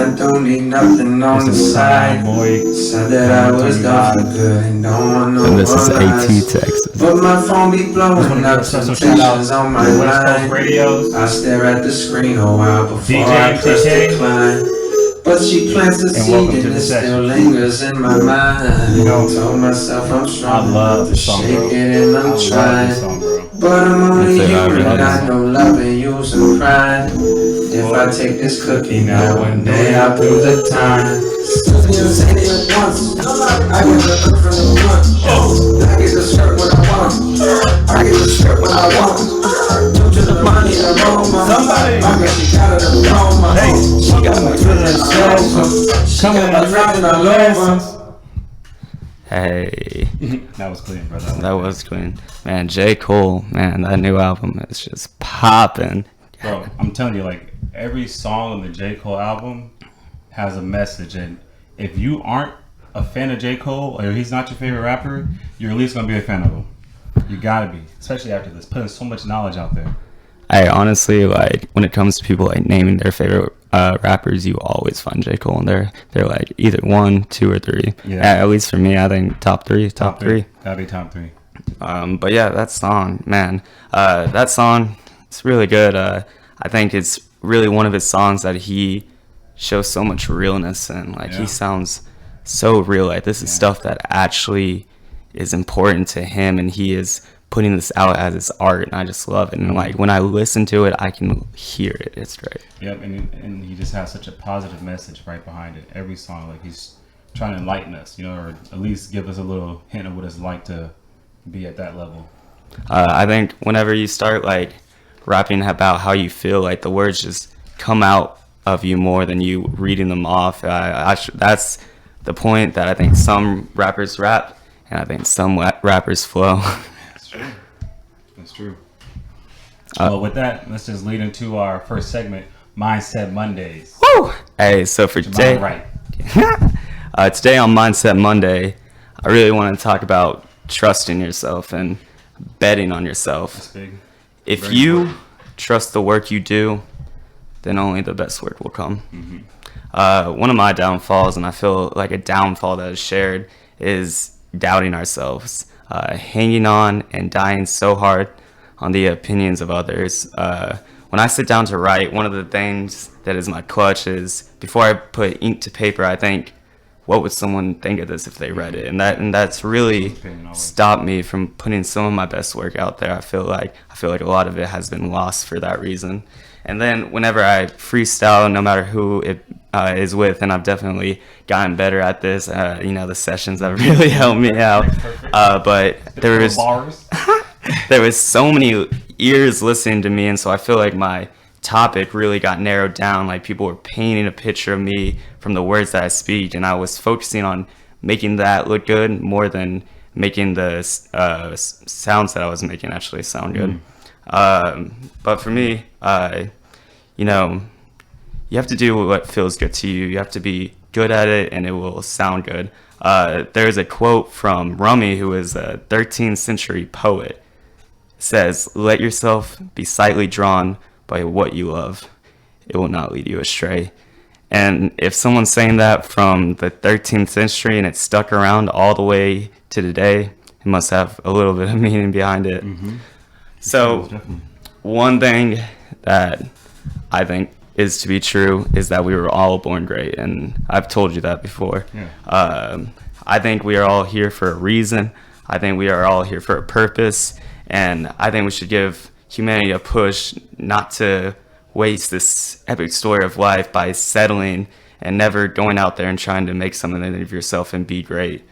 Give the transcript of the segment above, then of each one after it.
I don't need nothing on the side. Said that I was gone for good and don't want no And this is more AT lies. Texas. But my phone be blowing up, Special shout out temptations on my to West Coast line. Radios. I stare at the screen a while before DJ I press MTK. decline. But she plants a And seed welcome to and the it still session. lingers in my mind. You know, Told myself I'm strong I love enough to this song, shake bro. it and I I'm love trying. this song, bro. But I'm only That's it, I human, really I know love and you some pride. If I take this cookie now, one day I'll do the time. Just say it once. I get the look from the front. I get the skirt when I want. I get the skirt when I want. Due to the money, the aroma. Somebody. I guess she got it aroma. Hey, She got me feeling so. She Coming got me dropping all over. Hey, That was clean, brother. that was clean. Man, J. Cole, man, that new album is just popping. Bro, I'm telling you, like, every song on the J. Cole album has a message. And if you aren't a fan of J. Cole, or he's not your favorite rapper, you're at least going to be a fan of him. You got to be. Especially after this. Putting so much knowledge out there. I honestly, like, when it comes to people like naming their favorite rappers, you always find J. Cole in there. They're like either 1, 2, or 3. Yeah. At least for me, I think top 3. Gotta be top 3. But yeah, that song, man, that song, it's really good. I think it's really one of his songs that he shows so much realness in. Like, Yeah. he sounds so real. Like, this is stuff that actually is important to him, and he is putting this out as his art, and I just love it. And like, when I listen to it, I can hear it. It's great. Yep, and he just has such a positive message right behind it. Every song, like, he's trying to enlighten us, or at least give us a little hint of what it's like to be at that level. I think whenever you start like rapping about how you feel, like the words just come out of you more than you reading them off. That's the point that I think some rappers rap, and I think some rappers flow. That's true. That's true. Well, with that, let's just lead into our first segment, Mindset Mondays. Woo! Hey, so for today, Right. today on Mindset Monday, I really want to talk about trusting yourself and betting on yourself. That's big. If Very you important. trust the work you do, then only the best work will come. Mm-hmm. One of my downfalls, and I feel like a downfall that is shared, is doubting ourselves, hanging on and dying so hard on the opinions of others. When I sit down to write, one of the things that is my clutch is, before I put ink to paper, I think, what would someone think of this if they read it? And that's really stopped me from putting some of my best work out there. I feel like a lot of it has been lost for that reason. And then whenever I freestyle, no matter who it is with, and I've definitely gotten better at this, the sessions have really helped me out. But there was so many ears listening to me, and so I feel like my topic really got narrowed down. Like, people were painting a picture of me from the words that I speak, and I was focusing on making that look good more than making the sounds that I was making actually sound good. But for me, you have to do what feels good to you. You have to be good at it, and it will sound good. There's a quote from Rumi, who is a 13th century poet. It says, "Let yourself be slightly drawn by what you love. It will not lead you astray." And if someone's saying that from the 13th century and it's stuck around all the way to today, it must have a little bit of meaning behind it. Mm-hmm. So one thing that I think is to be true is that we were all born great, and I've told you that before. Yeah. I think we are all here for a reason. I think we are all here for a purpose, and I think we should give humanity a push not to waste this epic story of life by settling and never going out there and trying to make something of yourself and be great.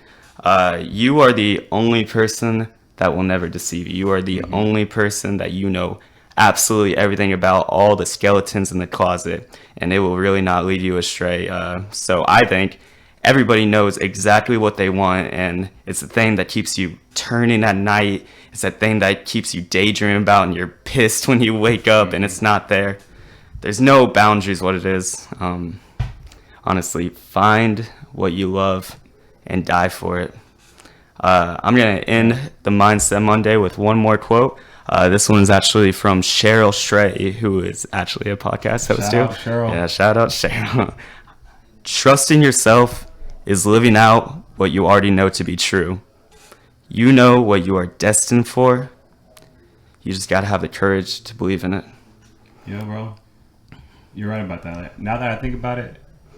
You are the only person that will never deceive you. You are the only person that you know absolutely everything about, all the skeletons in the closet, and it will really not lead you astray. So I think everybody knows exactly what they want, and it's the thing that keeps you turning at night. It's that thing that keeps you daydreaming about, and you're pissed when you wake up and it's not there. There's no boundaries what it is. Honestly, find what you love and die for it. I'm going to end the Mindset Monday with one more quote. This one is actually from Cheryl Stray, who is actually a podcast host too. Shout out Cheryl. Yeah, shout out Cheryl. Trusting yourself is living out what you already know to be true. You know what you are destined for. You just gotta have the courage to believe in it. Yeah, bro. You're right about that. Like, now that I think about it,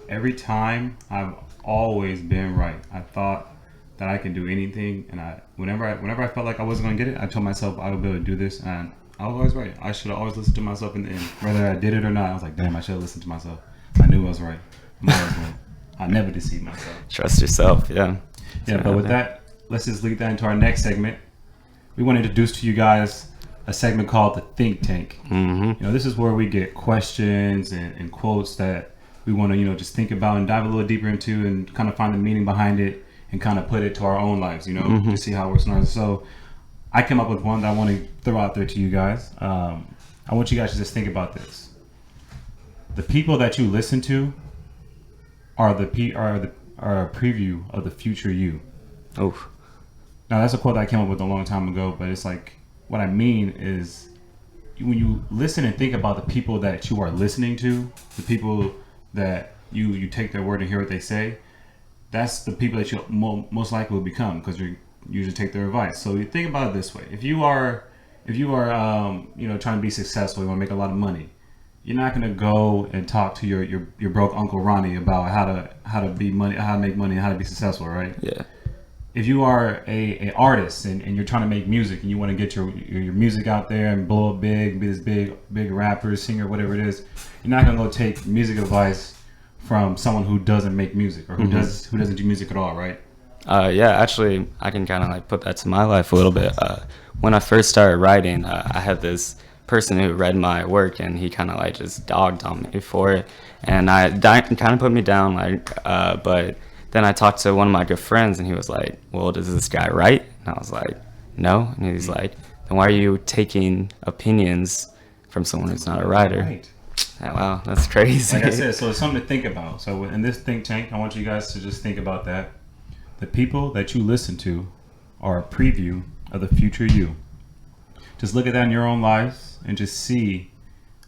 every time I've always been right. I thought that I can do anything, and whenever I felt like I wasn't gonna get it, I told myself I would be able to do this, and I was always right. I should have always listened to myself in the end, whether I did it or not. I was like, damn, I should have listened to myself. I knew I was right. I'm always right. I never deceive myself. Trust yourself, yeah. Yeah, but with that, let's just lead that into our next segment. We want to introduce to you guys a segment called the Think Tank. Mm-hmm. You know, this is where we get questions and quotes that we want to, just think about and dive a little deeper into and kind of find the meaning behind it and kind of put it to our own lives, to see how it works in ours. So I came up with one that I want to throw out there to you guys. I want you guys to just think about this. The people that you listen to are a preview of the future you. Oh, Now that's a quote that I came up with a long time ago, but it's like, what I mean is when you listen and think about the people that you are listening to, the people that you take their word and hear what they say, that's the people that you most likely will become, because you usually take their advice. So you think about it this way: if you are trying to be successful, you want to make a lot of money, you're not going to go and talk to your broke Uncle Ronnie about how to make money and how to be successful, right? yeah. If you are a artist and you're trying to make music and you want to get your music out there and blow up big, be this big rapper, singer, whatever it is, you're not gonna go take music advice from someone who doesn't make music or who doesn't do music at all, right? Yeah, actually, I can kind of like put that to my life a little bit. When I first started writing, I had this person who read my work, and he kind of like just dogged on me for it, and kind of put me down, but then I talked to one of my good friends, and he was like, well, does this guy write? And I was like, no. And he's like, then why are you taking opinions from someone who's not a writer? Right. Yeah, wow, that's crazy. Like I said, so it's something to think about. So in this think tank, I want you guys to just think about that. The people that you listen to are a preview of the future you. Just look at that in your own lives and just see,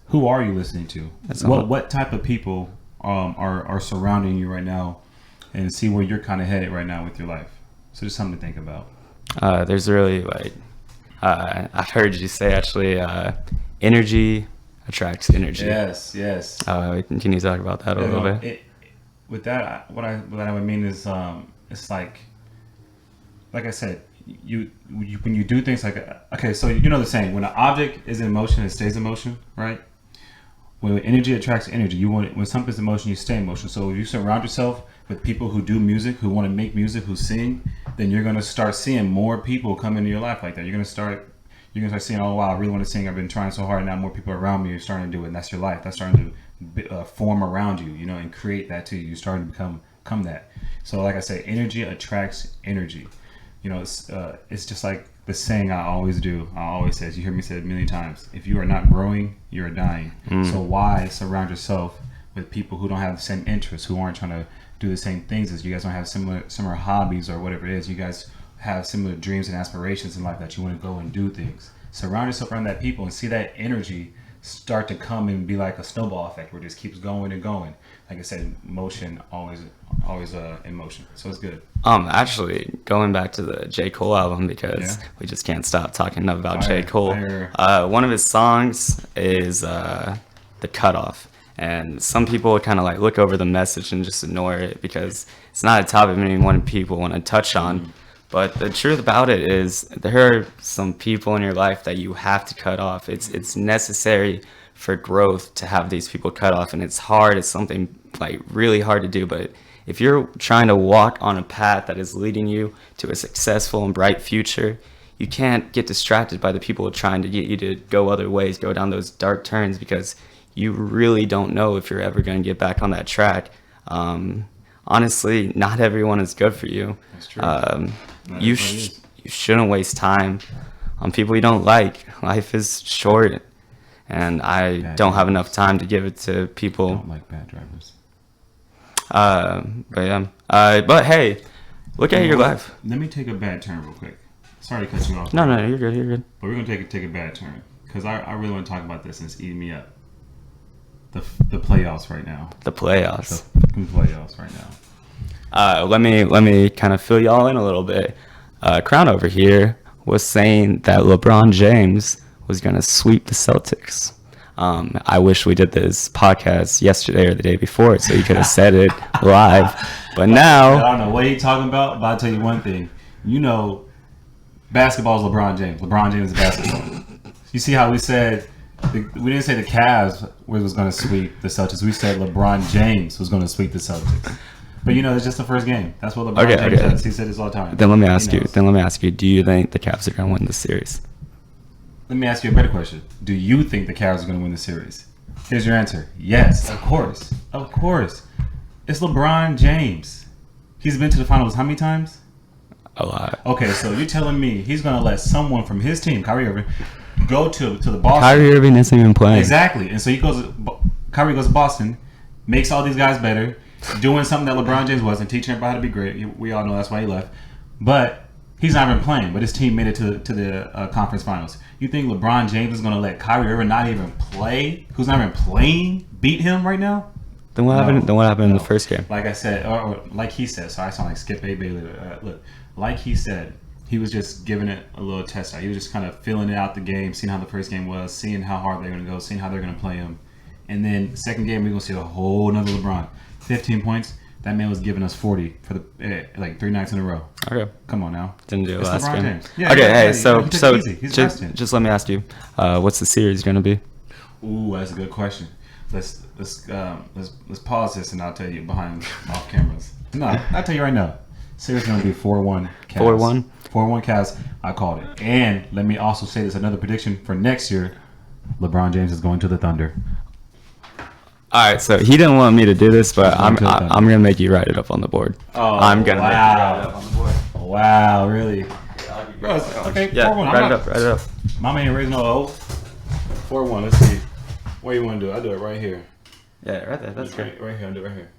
who are you listening to? What type of people are surrounding you right now, and see where you're kind of headed right now with your life. So just something to think about. There's really I've heard you say actually, energy attracts energy. Yes. Can you talk about that a little bit? With that, what I would mean is, it's like I said, you when you do things like, okay, so the saying, when an object is in motion, it stays in motion, right? When energy attracts energy, when something's in motion, you stay in motion. So if you surround yourself with people who do music, who want to make music, who sing, then you're gonna start seeing more people come into your life like that. You're gonna start seeing, oh wow, I really want to sing. I've been trying so hard. Now more people around me are starting to do it, and that's your life. That's starting to form around you, and create that too. You're starting to become that. So like I say, energy attracts energy. It's just like the saying I always say, you hear me say it a million times: if you are not growing, you're dying. So why surround yourself with people who don't have the same interests, who aren't trying to do the same things as you guys, don't have similar hobbies or whatever it is. You guys have similar dreams and aspirations in life that you want to go and do things. Surround yourself around that people and see that energy start to come and be like a snowball effect where it just keeps going and going. Like I said, motion always in motion. So it's good. Actually, going back to the J. Cole album, because we just can't stop talking about J. Cole. One of his songs is The Cutoff. And some people kind of like look over the message and just ignore it because it's not a topic many people want to touch on. But the truth about it is there are some people in your life that you have to cut off. It's necessary for growth to have these people cut off, and it's hard. It's something like really hard to do. But if you're trying to walk on a path that is leading you to a successful and bright future, you can't get distracted by the people trying to get you to go other ways, go down those dark turns, because you really don't know if you're ever going to get back on that track. Honestly, not everyone is good for you. That's true. You shouldn't waste time on people you don't like. Life is short, and I don't have enough time to give it to people. I don't like bad drivers. But hey, look at your life. Let me take a bad turn real quick. Sorry to cut you off. No, you're good. But we're gonna take a bad turn because I really want to talk about this, and it's eating me up. the playoffs right now. The playoffs. The fucking playoffs right now. Let me kind of fill y'all in a little bit. Crown over here was saying that LeBron James was going to sweep the Celtics. I wish we did this podcast yesterday or the day before, so you could have said it live. But now, I don't know what he's talking about, but I'll tell you one thing. You know, basketball is LeBron James. LeBron James is basketball. You see how we said, we didn't say the Cavs was going to sweep the Celtics. We said LeBron James was going to sweep the Celtics. But you know, it's just the first game. That's what LeBron James does. He said this all the time. Then let me ask you. Do you think the Cavs are going to win the series? Let me ask you a better question. Do you think the Cavs are going to win the series? Here's your answer. Yes, of course. Of course. It's LeBron James. He's been to the finals how many times? A lot. Okay, so you're telling me he's going to let someone from his team, Kyrie Irving, go to the Boston. Kyrie Irving isn't even playing. Exactly. And so Kyrie goes to Boston, makes all these guys better, doing something that LeBron James wasn't, teaching everybody how to be great. We all know that's why he left. But he's not even playing, but his team made it to the conference finals. You think LeBron James is going to let Kyrie Irving not even play, who's not even playing, beat him right now? Then what happened? Then what happened in the first game? Like I said, or like he said, so I sound like Skip A. Bailey. Look, like he said, he was just giving it a little test out. He was just kind of filling it out the game, seeing how the first game was, seeing how hard they're going to go, seeing how they're going to play him. And then second game, we're going to see a whole nother LeBron. 15 points. That man was giving us 40 for the like 3 nights in a row. Okay. Come on now. Didn't do it It's last LeBron game. James. Yeah, Okay, hey, he so took it easy. He's resting. just let me ask you, what's the series going to be? Ooh, that's a good question. Let's pause this and I'll tell you behind off cameras. No, I'll tell you right now. Series gonna be 4-1 Cavs. 4-1? 4-1 Cavs. I called it. And let me also say this: another prediction for next year. LeBron James is going to the Thunder. All right, so he didn't want me to do this, but I'm gonna make you write it up on the board. Oh, I'm gonna make you write wow. it up on the board. Wow, really? Bro, okay, Yeah, 4-1. write it up. My man raised no O. 4-1. Let's see. What do you want to do? I'll do it right here. Yeah, right there. That's great. Right here. I'll do it right here.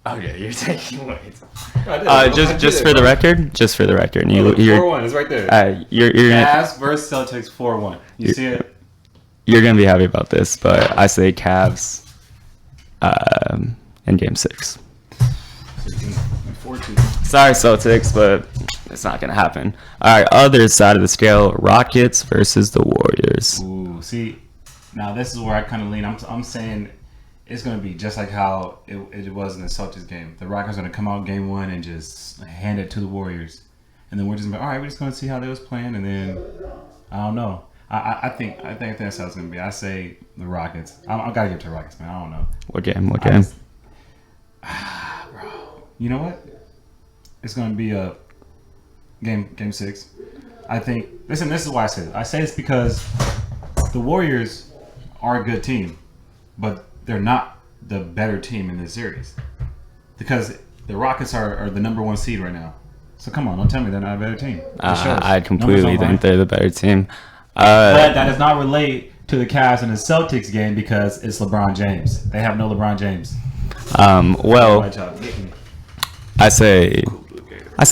Okay, you're taking weights. Just for the record, and you're 4-1. It's right there. you're Cavs versus Celtics 4-1. You see it? you're gonna be happy about this, but I say Cavs, in Game 6. 4-2. Sorry, Celtics, but it's not gonna happen. All right, other side of the scale: Rockets versus the Warriors. Ooh, see, now this is where I kind of lean. I'm saying it's going to be just like how it was in the Celtics game. The Rockets are going to come out game 1 and just hand it to the Warriors. And then we're just all right, we're just going to see how they was playing. And then, I don't know. I think that's how it's going to be. I say the Rockets. I got to give it to the Rockets, man. I don't know. What game? Bro. You know what? It's going to be a game 6. I think, listen, this is why I say it. I say it's because the Warriors are a good team, but they're not the better team in this series because the Rockets are the number 1 seed right now. So come on, don't tell me they're not a better team. I completely think they're the better team. But that does not relate to the Cavs and the Celtics game because it's LeBron James. They have no LeBron James. Well, I say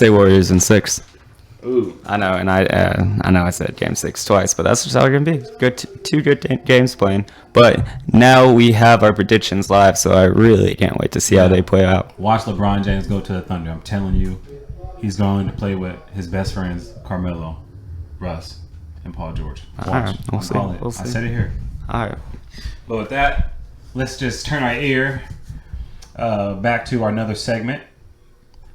Warriors in 6. Ooh. I know, and I know I said Game 6 twice, but that's just how it's gonna be. Good, two good games playing. But now we have our predictions live, so I really can't wait to see how they play out. Watch LeBron James go to the Thunder. I'm telling you, he's going to play with his best friends, Carmelo, Russ, and Paul George. Watch. All right, we'll see. We'll see. I said it here. All right. But with that, let's just turn our ear back to our another segment.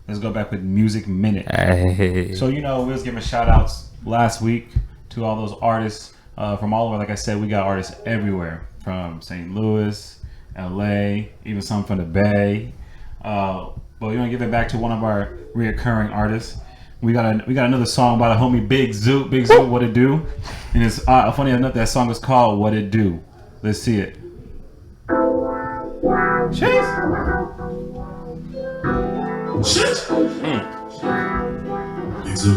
Let's go back with Music Minute. Hey. So, we was giving shout outs last week to all those artists from all over. Like I said, we got artists everywhere from St. Louis, LA, even some from the Bay. But we want to give it back to one of our reoccurring artists. We got another song by the homie Big Zoo, What It Do. And it's funny enough, that song is called What It Do. Let's see it. Chase.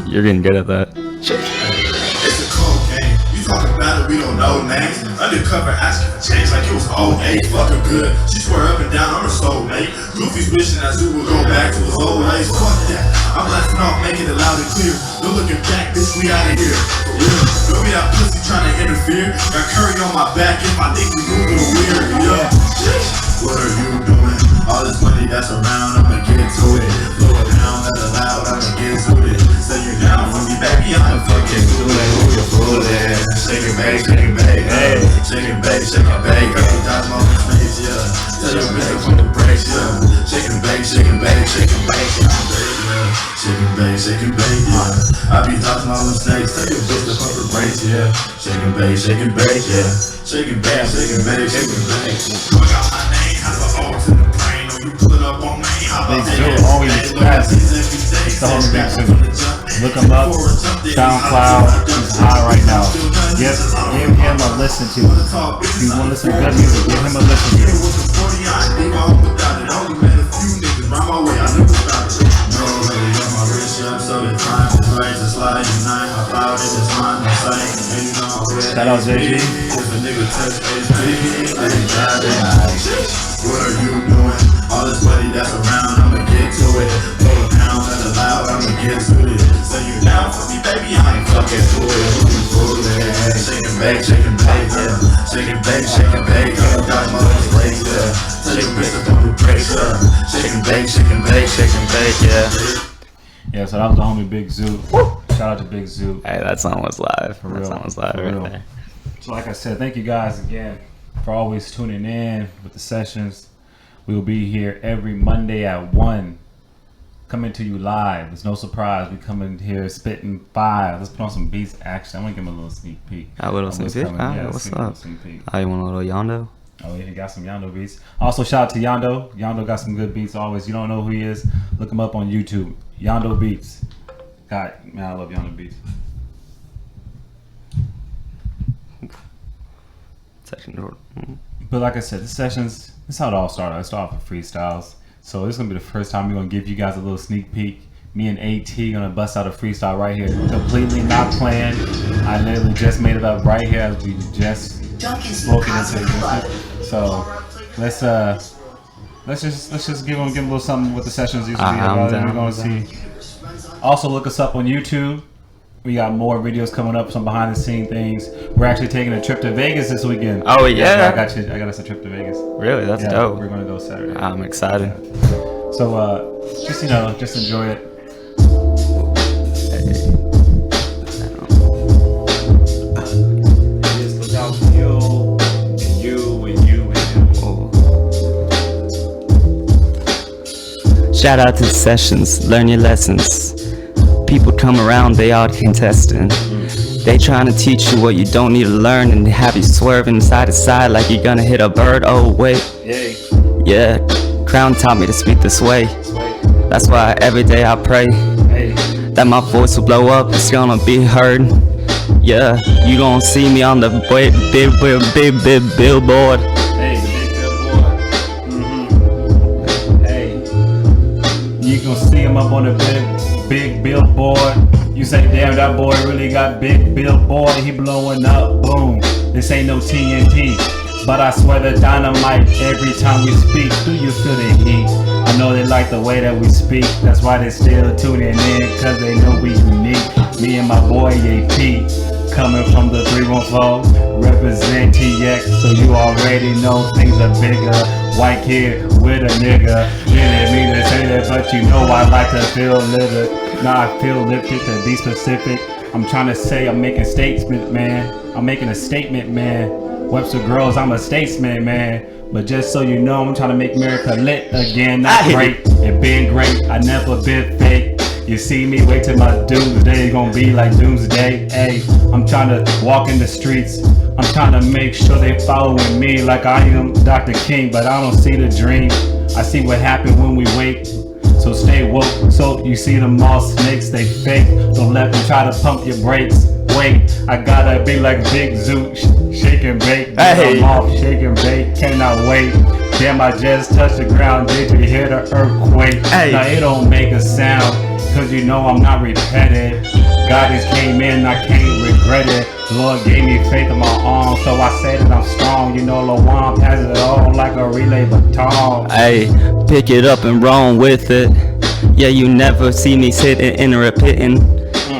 You're getting good at that. It's a cold game. You talking about it, we don't know names. Undercover asking for change like it was old age. Fucking good, she swear up and down, I'm her soulmate. Goofy's wishing that Zoo would go back to his old ways. Fuck that, I'm blasting off, making it loud and clear. No looking back, bitch, we out of here. Yeah, don't be that pussy trying to interfere. Got Curry on my back and my dick be moving weird. Yeah, what are you doing? All this money that's around, I'ma get to it. Blow it down, let it loud, I'ma get to it. Say you down for me, baby, I'ma fucking do it. Who you fooling? Shake it, bake, shake it, bake. Hey, shake it, bake, shake it, bake. Couple times on the face, yeah. Tell your bitch to put the brakes, yeah. Shake it, bake, shake it, bake, shake it, bake, shake it, bake, yeah. Shake it, bake, shake it, bake, yeah. I be dodging all them snakes. Tell your bitch to put the brakes, yeah. Shake it, bake, shake it, bake, yeah. Shake it, bake, shake it, bake, shake it, bake. Plug out my name, how the O to the brain. Or you pull it up on me, how about Big Zoo always classic. It's the homie Big Zoo. Look him up. SoundCloud. He's high right now. Give him a listen to. If you want to listen to good music, give him a listen to. Shout out JG. What are you doing? All this money that's around, I'ma get to it. Blow it down, let it loud, I'ma get to it. Say you down for me, baby, I ain't fucking to it. Who you fooling? Shake and bake, yeah. Shake and bake, yeah. Got my little breaks, yeah. Tell your bitch to pump the brakes, yeah. Shake and bake, yeah. Yeah, so that was the homie Big Zoo. Shout out to Big Zoo. Hey, that song was live. For That real. song was live For right real. there. So like I said, thank you guys again for always tuning in with the sessions. We will be here every Monday at 1, coming to you live. It's no surprise. We come in here spitting fire. Let's put on some beats action. I'm going to give him a little sneak peek. A little of sneak what's peek? coming. Alright, Yeah, what's sneak- up? Sneak peek. Oh, you want a little Yondo? Oh, yeah, he got some Yondo beats. Also, shout out to Yondo. Yondo got some good beats always. You don't know who he is? Look him up on YouTube. Yondo Beats. God, man, I love Yondo Beats. Section. But like I said, the sessions, this is how it all started. I started off with freestyles. So this is going to be the first time we're going to give you guys a little sneak peek. Me and AT going to bust out a freestyle right here. Completely not planned. I literally just made it up right here as we just spoken into it. So let's just give them a little something with the sessions these will be about. We're going to see. Also look us up on YouTube. We got more videos coming up, some behind the scene things. We're actually taking a trip to Vegas this weekend. Oh, yeah. I got us a trip to Vegas. Really? That's Yeah, dope. we're gonna go Saturday. I'm excited. So just enjoy it. Just look out for you and you and you and you. Shout out to the sessions. Learn your lessons. People come around, they all contesting. They trying to teach you what you don't need to learn and have you swerving side to side like you're gonna hit a bird. Oh wait, Yay. yeah. Crown taught me to speak this way. That's why every day I pray Hey. that my voice will blow up. It's gonna be heard. Yeah, you gonna see me on the big billboard. Hey, big billboard. Hey, you gonna see him up on the big billboard. You say, damn, that boy really got big billboard. He blowing up, boom. This ain't no TNT, but I swear the dynamite every time we speak. Do you feel the heat? I know they like the way that we speak. That's why they still tuning in, cause they know we unique. Me and my boy AP. Coming from the 314, represent TX, so you already know things are bigger. White kid with a nigga, didn't mean to say that, but you know I like to feel lifted. Now I feel lifted to be specific. I'm trying to say I'm making statement, man. I'm making a statement, man. Webster Girls, I'm a statesman, man. But just so you know, I'm trying to make America lit again. Not great, it been great. I never been fake. You see me, wait till my doomsday gonna be like doomsday. Hey, I'm trying to walk in the streets. I'm trying to make sure they following me like I am Dr. King, but I don't see the dream. I see what happened when we wake. So stay woke. So you see them all snakes, they fake. Don't let them try to pump your brakes. Wait, I gotta be like Big Zoo, shake and bake. Hey. I'm off, shake and bake, cannot wait. Damn, I just touched the ground. Did you hear the earthquake? Hey. Now it don't make a sound, cause you know I'm not repetitive. God just came in, I can't regret it. Lord gave me faith in my arms, so I say that I'm strong. You know, Lawan passes it on like a relay baton. Hey, pick it up and run with it. Yeah, you never see me sitting and repeating.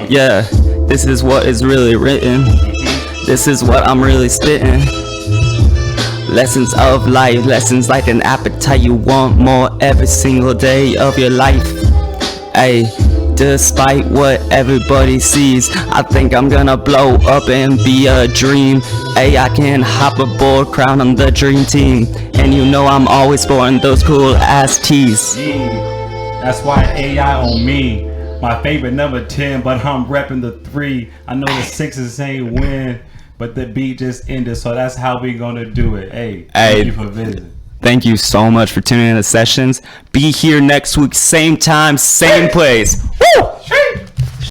Yeah, this is what is really written. This is what I'm really spitting. Lessons of life, lessons like an appetite. You want more every single day of your life. Hey, despite what everybody sees, I think I'm gonna blow up and be a dream. Hey, I can hop aboard, crown on the dream team. And you know I'm always sporting those cool ass tees. That's why AI on me. My favorite number 10, but I'm repping the 3. I know the 6s ain't win, but the beat just ended, so that's how we gonna do it. Hey, thank you for visiting. Thank you so much for tuning in to Sessions. Be here next week, same time, same place. Woo!